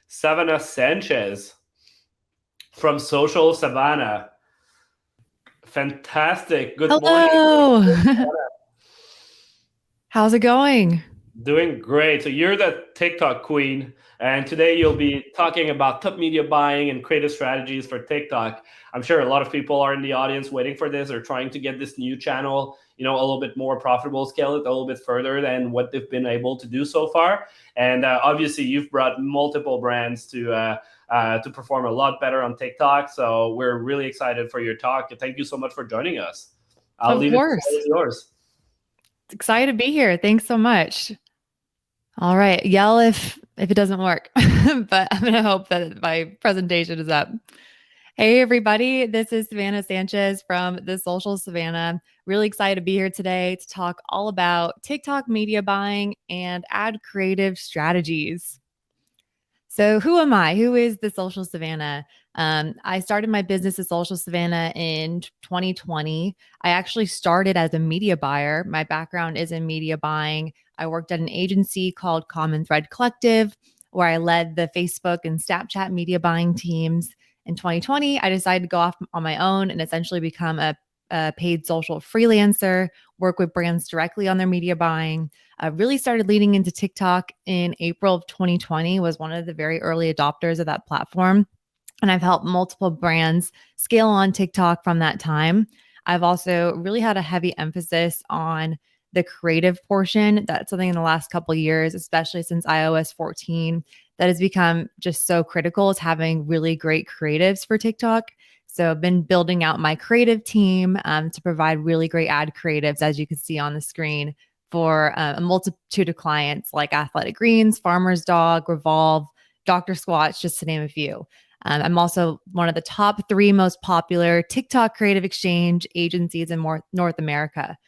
Savannah Sanchez from Social Savannah. Fantastic. Good morning. Hello. How's it going? Doing great. So you're the TikTok queen, and today you'll be talking about top media buying and creative strategies for TikTok. I'm sure a lot of people are in the audience waiting for this or trying to get this new channel, a little bit more profitable, scale it a little bit further than what they've been able to do so far. And obviously, you've brought multiple brands to perform a lot better on TikTok. So we're really excited for your talk. Thank you so much for joining us. I'll Of leave it to course. yours. Excited to be here. Thanks so much. All right. Yell if it doesn't work, but I'm going to hope that my presentation is up. Hey, everybody. This is Savannah Sanchez from the Social Savannah. Really excited to be here today to talk all about TikTok media buying and ad creative strategies. So who am I? Who is the Social Savannah? I started my business at Social Savannah in 2020. I actually started as a media buyer. My background is in media buying. I worked at an agency called Common Thread Collective, where I led the Facebook and Snapchat media buying teams. In 2020, I decided to go off on my own and essentially become a paid social freelancer, work with brands directly on their media buying. I really started leaning into TikTok in April of 2020, was one of the very early adopters of that platform. And I've helped multiple brands scale on TikTok from that time. I've also really had a heavy emphasis on the creative portion. That's something in the last couple of years, especially since iOS 14, that has become just so critical, is having really great creatives for TikTok. So I've been building out my creative team to provide really great ad creatives, as you can see on the screen, for a multitude of clients like Athletic Greens, Farmer's Dog, Revolve, Dr. Squatch, just to name a few. I'm also one of the top 3 most popular TikTok creative exchange agencies in North America.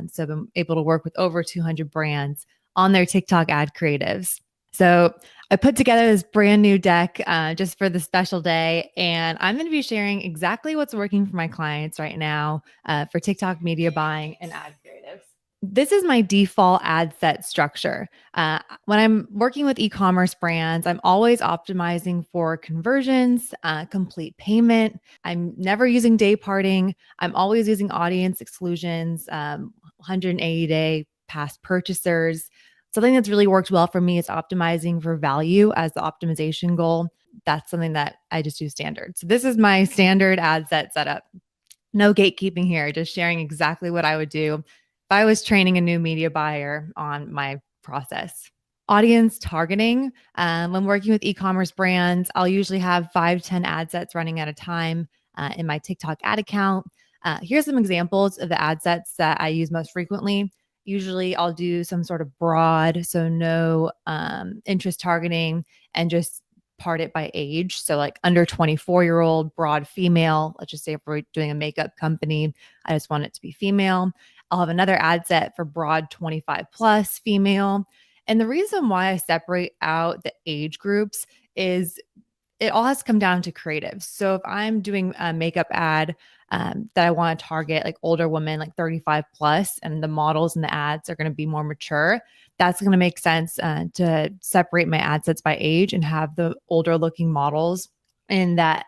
So I've been able to work with over 200 brands on their TikTok ad creatives. So I put together this brand new deck just for the special day, and I'm going to be sharing exactly what's working for my clients right now for TikTok media buying and ad creatives. This is my default ad set structure. When I'm working with e-commerce brands, I'm always optimizing for conversions, complete payment. I'm never using day parting. I'm always using audience exclusions, 180-day past purchasers. Something that's really worked well for me is optimizing for value as the optimization goal. That's something that I just do standard. So this is my standard ad set setup. No gatekeeping here, just sharing exactly what I would do if I was training a new media buyer on my process. Audience targeting. When working with e-commerce brands, I'll usually have 5-10 ad sets running at a time in my TikTok ad account. Here's some examples of the ad sets that I use most frequently. Usually I'll do some sort of broad, so no interest targeting, and just part it by age. So like under 24-year-old, broad female. Let's just say if we're doing a makeup company, I just want it to be female. I'll have another ad set for broad 25 plus female. And the reason why I separate out the age groups is it all has to come down to creatives. So if I'm doing a makeup ad that I want to target like older women, like 35 plus, and the models and the ads are going to be more mature, that's going to make sense to separate my ad sets by age and have the older looking models in that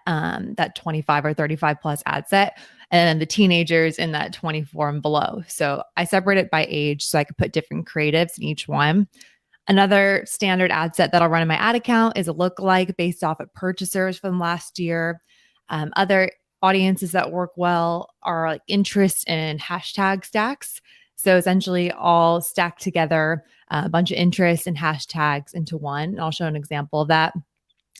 25 or 35 plus ad set, and then the teenagers in that 24 and below. So I separate it by age so I could put different creatives in each one. Another standard ad set that I'll run in my ad account is a lookalike based off of purchasers from last year. Other audiences that work well are like interest and hashtag stacks. So essentially all stacked together, a bunch of interests and hashtags into one. And I'll show an example of that.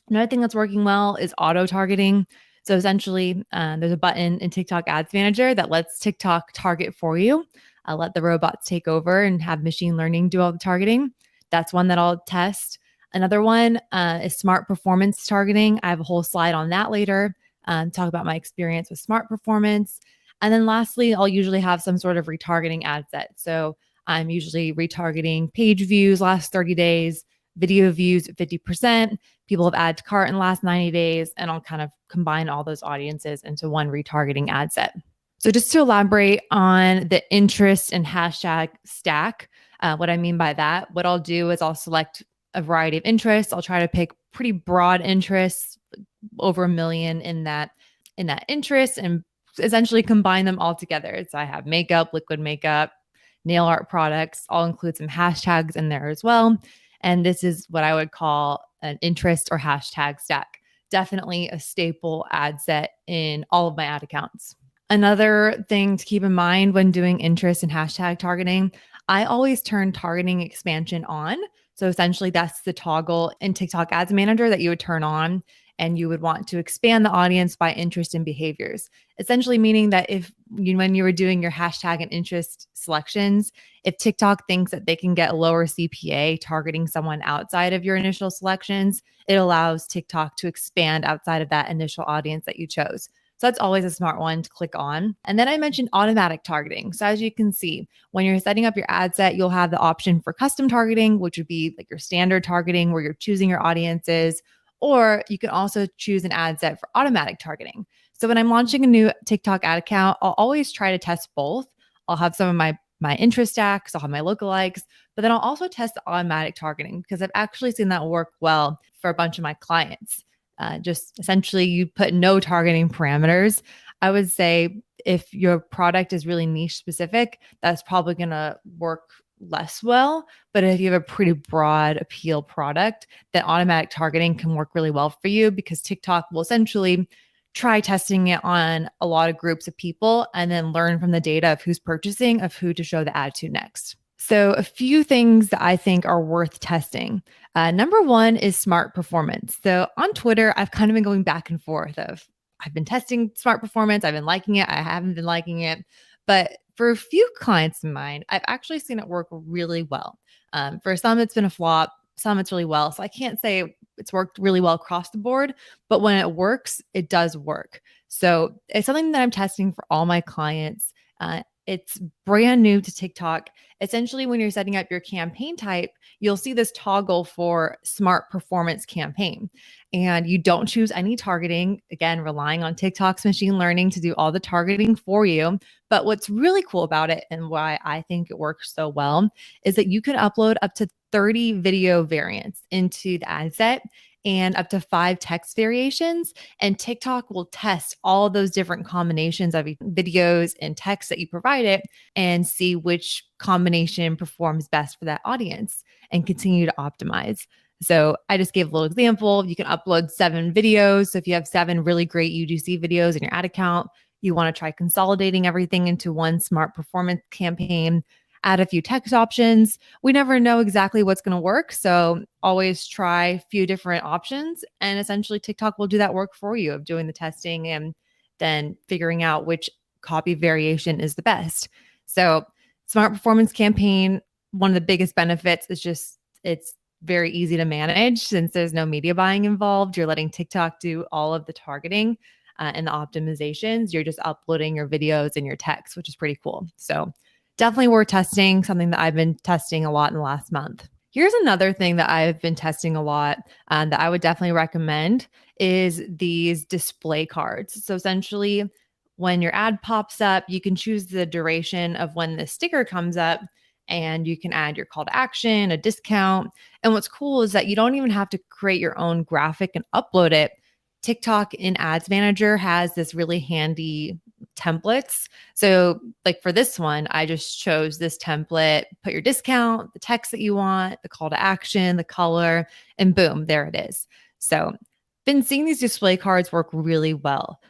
Another thing that's working well is auto targeting. So essentially, there's a button in TikTok Ads Manager that lets TikTok target for you. I'll let the robots take over and have machine learning do all the targeting. That's one that I'll test. Another one is smart performance targeting. I have a whole slide on that later, talk about my experience with smart performance. And then lastly, I'll usually have some sort of retargeting ad set. So I'm usually retargeting page views last 30 days, video views at 50%, people have added to cart in the last 90 days, and I'll kind of combine all those audiences into one retargeting ad set. So just to elaborate on the interest and hashtag stack, what I mean by that, what I'll do is I'll select a variety of interests. I'll try to pick pretty broad interests, over 1 million in that interest, and essentially combine them all together. So I have makeup, liquid makeup, nail art products. I'll include some hashtags in there as well. And this is what I would call an interest or hashtag stack. Definitely a staple ad set in all of my ad accounts. Another thing to keep in mind when doing interest and hashtag targeting, I always turn targeting expansion on. So essentially that's the toggle in TikTok Ads Manager that you would turn on, and you would want to expand the audience by interest and behaviors. Essentially meaning that when you were doing your hashtag and interest selections, if TikTok thinks that they can get a lower CPA targeting someone outside of your initial selections, it allows TikTok to expand outside of that initial audience that you chose. So that's always a smart one to click on. And then I mentioned automatic targeting. So as you can see, when you're setting up your ad set, you'll have the option for custom targeting, which would be like your standard targeting where you're choosing your audiences, or you can also choose an ad set for automatic targeting. So when I'm launching a new TikTok ad account, I'll always try to test both. I'll have some of my interest stacks, I'll have my lookalikes, but then I'll also test the automatic targeting because I've actually seen that work well for a bunch of my clients. Just essentially you put no targeting parameters. I would say if your product is really niche specific, that's probably going to work less well. But if you have a pretty broad appeal product, then automatic targeting can work really well for you because TikTok will essentially try testing it on a lot of groups of people and then learn from the data of who's purchasing, of who to show the ad to next. So a few things that I think are worth testing. Number one is smart performance. So on Twitter, I've kind of been going back and forth of I've been testing smart performance. I've been liking it. I haven't been liking it. But for a few clients of mine, I've actually seen it work really well. For some, it's been a flop. Some, it's really well. So I can't say it's worked really well across the board, but when it works, it does work. So it's something that I'm testing for all my clients. It's brand new to TikTok. Essentially, when you're setting up your campaign type, you'll see this toggle for smart performance campaign. And you don't choose any targeting, again, relying on TikTok's machine learning to do all the targeting for you. But what's really cool about it and why I think it works so well is that you can upload up to 30 video variants into the ad set and up to 5 text variations. And TikTok will test all of those different combinations of videos and text that you provide it and see which combination performs best for that audience and continue to optimize. So I just gave a little example. You can upload 7 videos. So if you have 7 really great UGC videos in your ad account, you want to try consolidating everything into one smart performance campaign, add a few text options. We never know exactly what's going to work. So always try a few different options. And essentially TikTok will do that work for you of doing the testing and then figuring out which copy variation is the best. So smart performance campaign, one of the biggest benefits is just it's very easy to manage since there's no media buying involved. You're letting TikTok do all of the targeting and the optimizations. You're just uploading your videos and your text, which is pretty cool. So definitely worth testing, something that I've been testing a lot in the last month. Here's another thing that I've been testing a lot that I would definitely recommend is these display cards. So essentially, when your ad pops up, you can choose the duration of when the sticker comes up and you can add your call to action, a discount. And what's cool is that you don't even have to create your own graphic and upload it. TikTok in Ads Manager has this really handy templates. So like for this one, I just chose this template, put your discount, the text that you want, the call to action, the color, and boom, there it is. So been seeing these display cards work really well,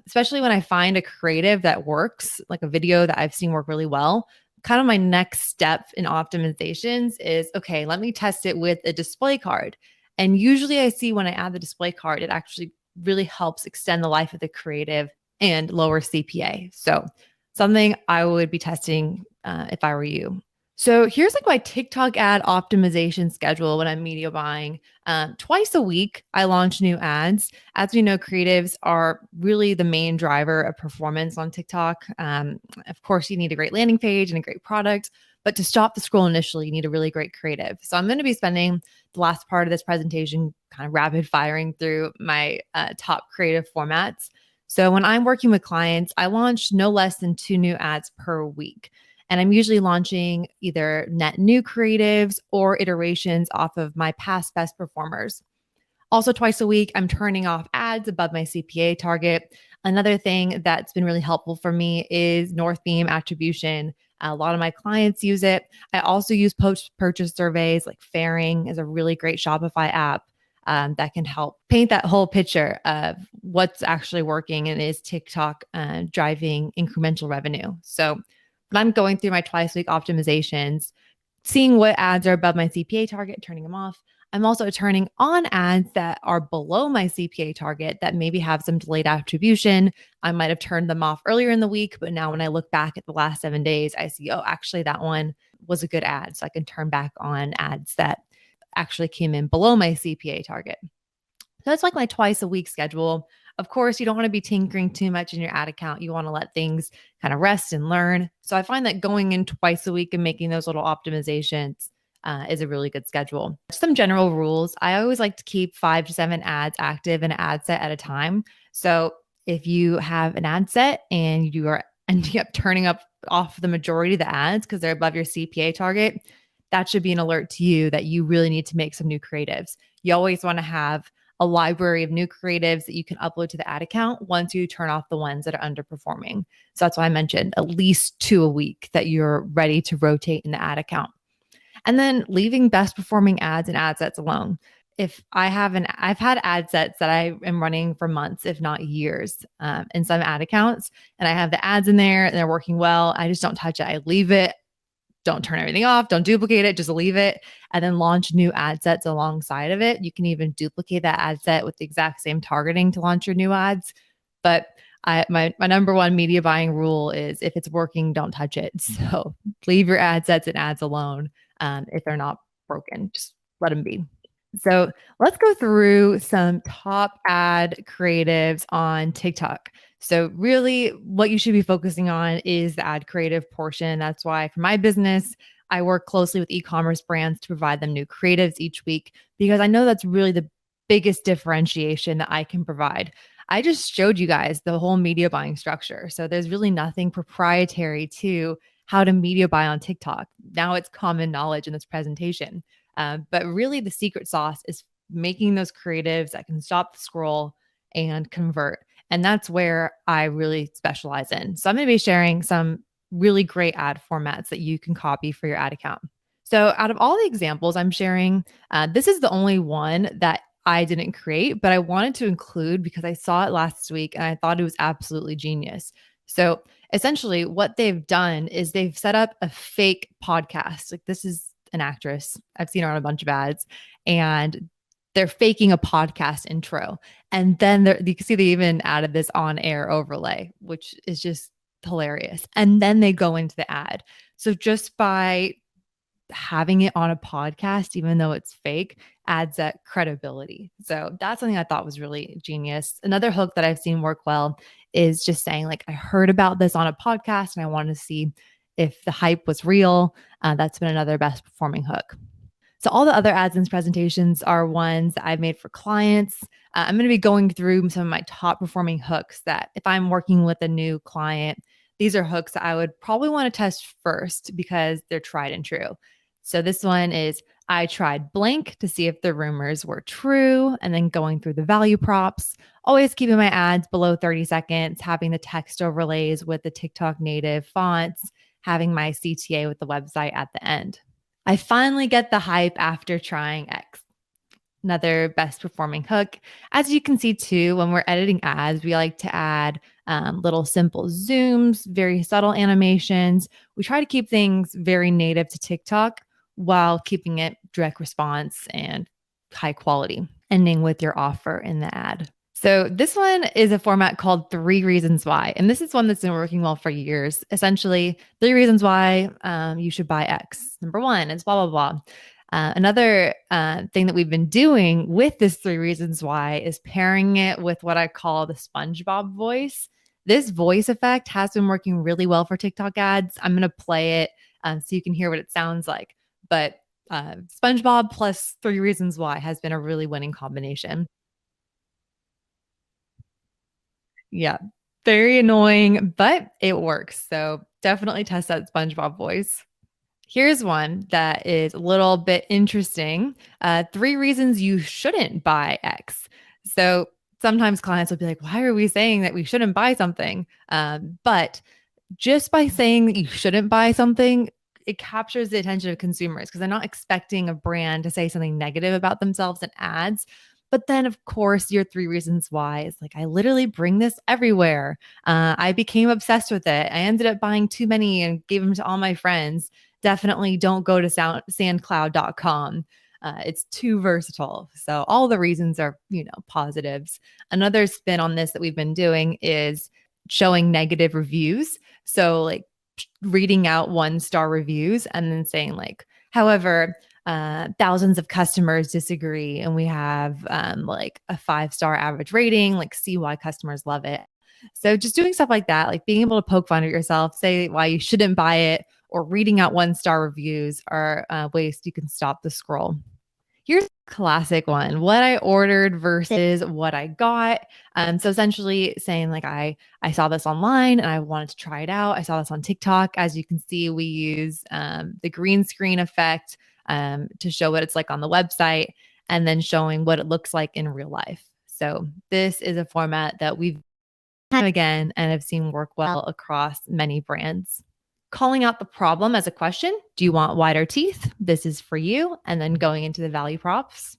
especially when I find a creative that works, like a video that I've seen work really well. Kind of my next step in optimizations is, okay, let me test it with a display card. And usually I see when I add the display card, it actually really helps extend the life of the creative and lower CPA. So something I would be testing if I were you. So here's like my TikTok ad optimization schedule when I'm media buying. Twice a week, I launch new ads. As we know, creatives are really the main driver of performance on TikTok. Of course, you need a great landing page and a great product, but to stop the scroll initially, you need a really great creative. So I'm going to be spending the last part of this presentation kind of rapid firing through my top creative formats. So when I'm working with clients, I launch no less than 2 new ads per week. And I'm usually launching either net new creatives or iterations off of my past best performers. Also, twice a week, I'm turning off ads above my CPA target. Another thing that's been really helpful for me is Northbeam attribution. A lot of my clients use it. I also use post-purchase surveys, like Fairing is a really great Shopify app that can help paint that whole picture of what's actually working and is TikTok driving incremental revenue. So when I'm going through my twice a week optimizations, seeing what ads are above my CPA target, turning them off. I'm also turning on ads that are below my CPA target that maybe have some delayed attribution. I might have turned them off earlier in the week, but now when I look back at the last 7 days, I see, oh, actually that one was a good ad. So I can turn back on ads that actually came in below my CPA target. So that's like my twice a week schedule. Of course, you don't want to be tinkering too much in your ad account. You want to let things kind of rest and learn. So I find that going in twice a week and making those little optimizations is a really good schedule. Some general rules. I always like to keep 5 to 7 ads active in an ad set at a time. So if you have an ad set and you are ending up turning off the majority of the ads because they're above your CPA target, that should be an alert to you that you really need to make some new creatives. You always want to have a library of new creatives that you can upload to the ad account once you turn off the ones that are underperforming. So that's why I mentioned at least 2 a week that you're ready to rotate in the ad account. And then leaving best performing ads and ad sets alone. If I've had ad sets that I am running for months, if not years, in some ad accounts, and I have the ads in there and they're working well. I just don't touch it. I leave it. Don't turn everything off. Don't duplicate it. Just leave it and then launch new ad sets alongside of it. You can even duplicate that ad set with the exact same targeting to launch your new ads. But my number one media buying rule is if it's working, don't touch it. So leave your ad sets and ads alone. If they're not broken, just let them be. So let's go through some top ad creatives on TikTok. So really what you should be focusing on is the ad creative portion. That's why for my business, I work closely with e-commerce brands to provide them new creatives each week, because I know that's really the biggest differentiation that I can provide. I just showed you guys the whole media buying structure. So there's really nothing proprietary to how to media buy on TikTok. Now it's common knowledge in this presentation. But really the secret sauce is making those creatives that can stop the scroll and convert. And that's where I really specialize in. So I'm going to be sharing some really great ad formats that you can copy for your ad account. So out of all the examples I'm sharing, this is the only one that I didn't create, but I wanted to include because I saw it last week and I thought it was absolutely genius. So essentially what they've done is they've set up a fake podcast. Like, this is an actress. I've seen her on a bunch of ads, and they're faking a podcast intro. And then you can see they even added this on air overlay, which is just hilarious. And then they go into the ad. So just by having it on a podcast, even though it's fake, adds that credibility. So that's something I thought was really genius. Another hook that I've seen work well is just saying, like, I heard about this on a podcast and I wanted to see if the hype was real. That's been another best performing hook. So all the other ads in this presentations are ones that I've made for clients. I'm going to be going through some of my top performing hooks that if I'm working with a new client, these are hooks that I would probably want to test first because they're tried and true. So this one is, I tried blank to see if the rumors were true, and then going through the value props, always keeping my ads below 30 seconds, having the text overlays with the TikTok native fonts, having my CTA with the website at the end. I finally get the hype after trying X. Another best performing hook. As you can see too, when we're editing ads, we like to add little simple zooms, very subtle animations. We try to keep things very native to TikTok while keeping it direct response and high quality, ending with your offer in the ad. So this one is a format called 3 Reasons Why. And this is one that's been working well for years. Essentially, 3 reasons why you should buy X. Number 1 is blah, blah, blah. Another thing that we've been doing with this 3 Reasons Why is pairing it with what I call the SpongeBob voice. This voice effect has been working really well for TikTok ads. I'm going to play it so you can hear what it sounds like. But SpongeBob plus 3 Reasons Why has been a really winning combination. Yeah, very annoying, but it works. So Definitely test that SpongeBob voice. Here's one that is a little bit interesting. 3 reasons you shouldn't buy X. So sometimes clients will be like, why are we saying that we shouldn't buy something? But just by saying that you shouldn't buy something, it captures the attention of consumers because they're not expecting a brand to say something negative about themselves in ads. But then, of course, your 3 reasons why is like, I literally bring this everywhere. I became obsessed with it. I ended up buying too many and gave them to all my friends. Definitely don't go to sandcloud.com. It's too versatile. So all the reasons are, positives. Another spin on this that we've been doing is showing negative reviews. So like reading out 1-star reviews and then saying like, however, thousands of customers disagree and we have like a 5-star average rating, like see why customers love it. So just doing stuff like that, like being able to poke fun at yourself, say why you shouldn't buy it, or reading out 1-star reviews are ways you can stop the scroll. Here's a classic one: what I ordered versus what I got. So essentially saying like, I saw this online and I wanted to try it out. I saw this on TikTok. As you can see, we use the green screen effect to show what it's like on the website and then showing what it looks like in real life. So this is a format that we've time again and have seen work well across many brands. Calling out the problem as a question. Do you want wider teeth? This is for you. And then going into the value props.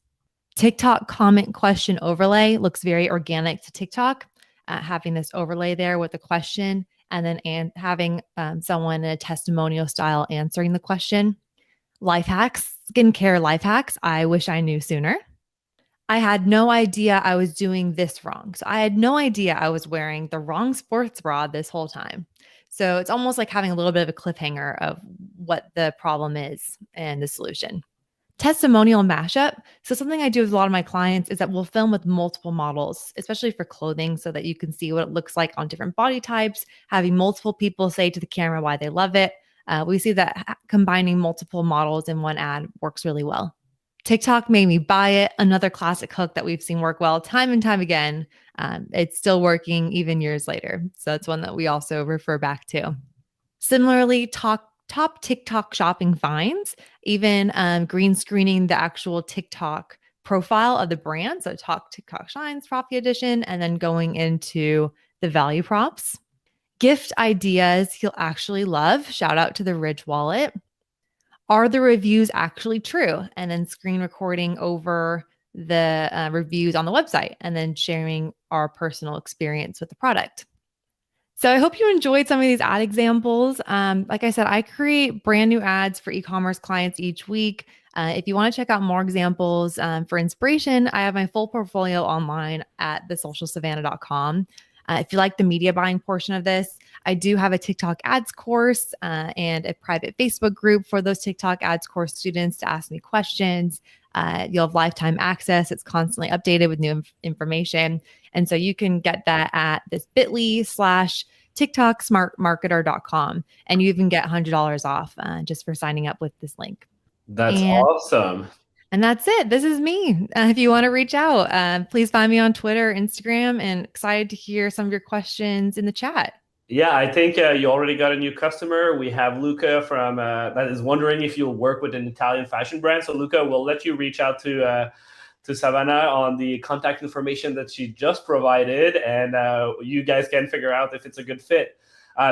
TikTok comment question overlay looks very organic to TikTok. Having this overlay there with the question and then having someone in a testimonial style answering the question. Life hacks, skincare life hacks. I wish I knew sooner. I had no idea I was doing this wrong. So I had no idea I was wearing the wrong sports bra this whole time. So it's almost like having a little bit of a cliffhanger of what the problem is and the solution. Testimonial mashup. So something I do with a lot of my clients is that we'll film with multiple models, especially for clothing, so that you can see what it looks like on different body types, having multiple people say to the camera why they love it. We see that combining multiple models in one ad works really well. TikTok made me buy it. Another classic hook that we've seen work well time and time again. It's still working even years later. So that's one that we also refer back to. Similarly, top TikTok shopping finds, even green screening the actual TikTok profile of the brand. So talk TikTok Shines, Proppy Edition, and then going into the value props. Gift ideas you'll actually love. Shout out to the Ridge Wallet. Are the reviews actually true? And then screen recording over the reviews on the website and then sharing our personal experience with the product. So I hope you enjoyed some of these ad examples. Like I said, I create brand new ads for e-commerce clients each week. If you want to check out more examples for inspiration, I have my full portfolio online at thesocialsavannah.com. If you like the media buying portion of this, I do have a TikTok ads course and a private Facebook group for those TikTok ads course students to ask me questions. You'll have lifetime access. It's constantly updated with new information. And so you can get that at this bit.ly/TikToksmartmarketer.com. And you even get $100 off just for signing up with this link. That's awesome. And that's it. This is me. If you want to reach out, please find me on Twitter, Instagram, and excited to hear some of your questions in the chat. Yeah, I think you already got a new customer. We have Luca from that is wondering if you'll work with an Italian fashion brand. So Luca, we'll let you reach out to Savannah on the contact information that she just provided, and you guys can figure out if it's a good fit.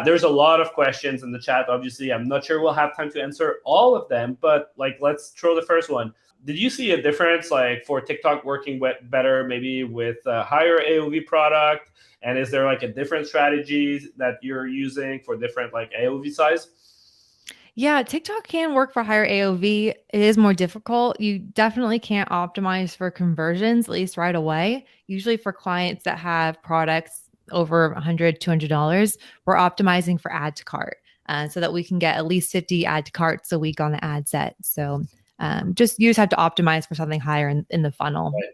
There's a lot of questions in the chat. Obviously, I'm not sure we'll have time to answer all of them, but let's throw the first one. Did you see a difference for TikTok working better maybe with a higher AOV product? And is there a different strategy that you're using for different AOV size? Yeah, TikTok can work for higher AOV. It is more difficult. You definitely can't optimize for conversions, at least right away. Usually for clients that have products over $100, $200, we're optimizing for add to cart so that we can get at least 50 add to carts a week on the ad set. So you just have to optimize for something higher in the funnel. Right.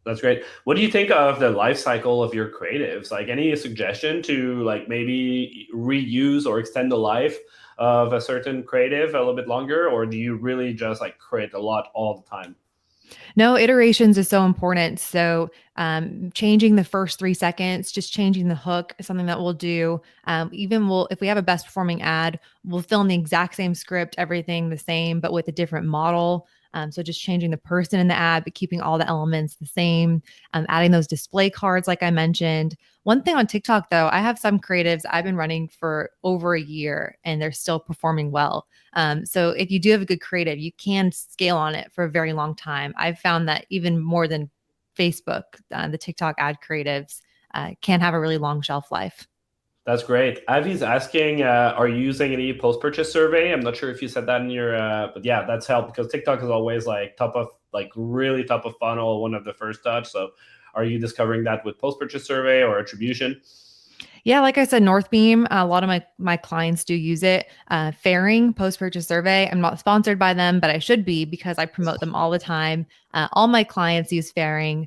That's great. What do you think of the life cycle of your creatives? Any suggestion to maybe reuse or extend the life of a certain creative a little bit longer, or do you really just create a lot all the time? No, iterations is so important. So changing the first 3 seconds, just changing the hook is something that we'll do. If we have a best performing ad, we'll film the exact same script, everything the same, but with a different model. So just changing the person in the ad, but keeping all the elements the same, adding those display cards, like I mentioned. One thing on TikTok, though, I have some creatives I've been running for over a year and they're still performing well. So if you do have a good creative, you can scale on it for a very long time. I've found that even more than Facebook, the TikTok ad creatives can have a really long shelf life. That's great. Avi's asking, are you using any post-purchase survey? I'm not sure if you said that in your, but yeah, that's helped because TikTok is always really top of funnel, one of the first touch. So are you discovering that with post-purchase survey or attribution? Yeah, like I said, Northbeam, a lot of my clients do use it. Fairing post-purchase survey, I'm not sponsored by them, but I should be because I promote them all the time. All my clients use Fairing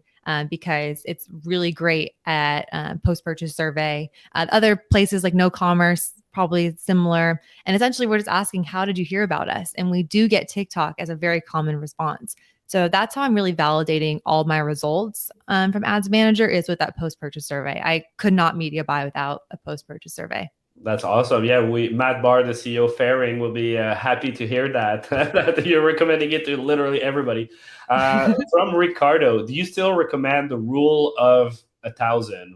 because it's really great at post-purchase survey. Other places like No Commerce, probably similar. And essentially, we're just asking, how did you hear about us? And we do get TikTok as a very common response. So that's how I'm really validating all my results from Ads Manager is with that post-purchase survey. I could not media buy without a post-purchase survey. That's awesome. Yeah, Matt Barr, the CEO of Fairing, will be happy to hear that, that you're recommending it to literally everybody. From Ricardo, do you still recommend the rule of 1,000?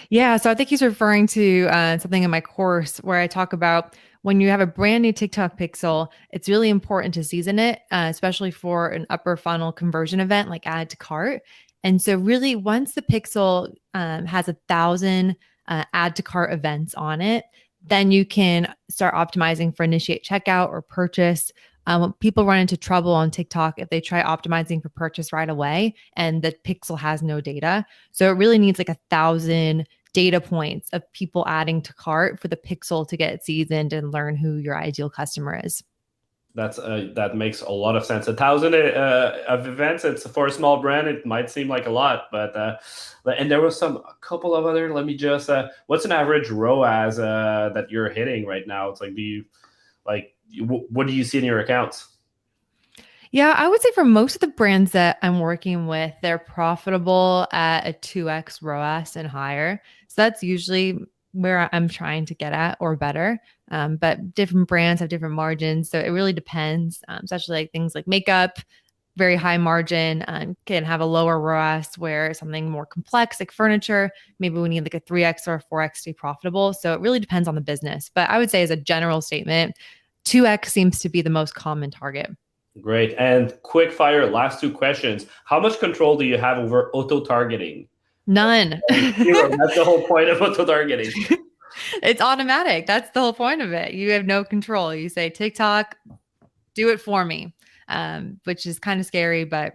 Yeah, so I think he's referring to something in my course where I talk about when you have a brand new TikTok pixel, it's really important to season it, especially for an upper funnel conversion event like add to cart. And so really once the pixel has 1,000 add to cart events on it, then you can start optimizing for initiate checkout or purchase. When people run into trouble on TikTok if they try optimizing for purchase right away and the pixel has no data. So it really needs like 1,000 data points of people adding to cart for the pixel to get seasoned and learn who your ideal customer is. That makes a lot of sense. 1,000 of events. It's for a small brand. It might seem like a lot, but and there was a couple of other. Let me just. What's an average ROAS that you're hitting right now? It's like, what do you see in your accounts? Yeah, I would say for most of the brands that I'm working with, they're profitable at a 2x ROAS and higher. So that's usually where I'm trying to get at or better. But different brands have different margins. So it really depends, especially like things like makeup, very high margin, can have a lower ROAS, where something more complex like furniture, maybe we need like a 3x or a 4x to be profitable. So it really depends on the business. But I would say as a general statement, 2x seems to be the most common target. Great. And quick fire, last two questions. How much control do you have over auto-targeting? None. Zero. That's the whole point of auto-targeting. It's automatic. That's the whole point of it. You have no control. You say, TikTok, do it for me, which is kind of scary, but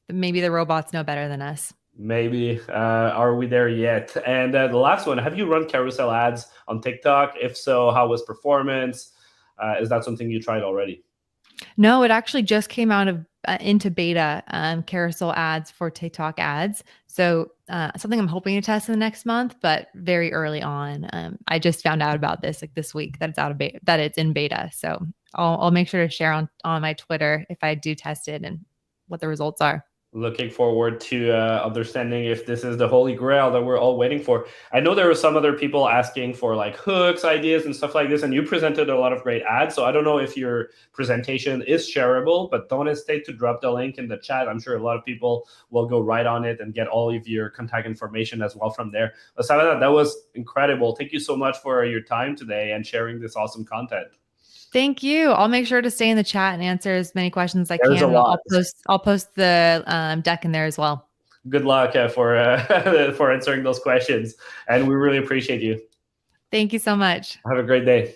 maybe the robots know better than us. Maybe. Are we there yet? And the last one, have you run carousel ads on TikTok? If so, how was performance? Is that something you tried already? No, it actually just came out of into beta, carousel ads for TikTok ads. So something I'm hoping to test in the next month, but very early on. I just found out about this like this week that it's out of beta, that it's in beta. So I'll make sure to share on my Twitter if I do test it and what the results are. Looking forward to understanding if this is the holy grail that we're all waiting for. I know there were some other people asking for like hooks, ideas, and stuff like this, and you presented a lot of great ads. So I don't know if your presentation is shareable, but don't hesitate to drop the link in the chat. I'm sure a lot of people will go right on it and get all of your contact information as well from there. But Savannah, that was incredible. Thank you so much for your time today and sharing this awesome content. Thank you. I'll make sure to stay in the chat and answer as many questions as I There's can. a lot. I'll post the deck in there as well. Good luck for answering those questions, and we really appreciate you. Thank you so much. Have a great day.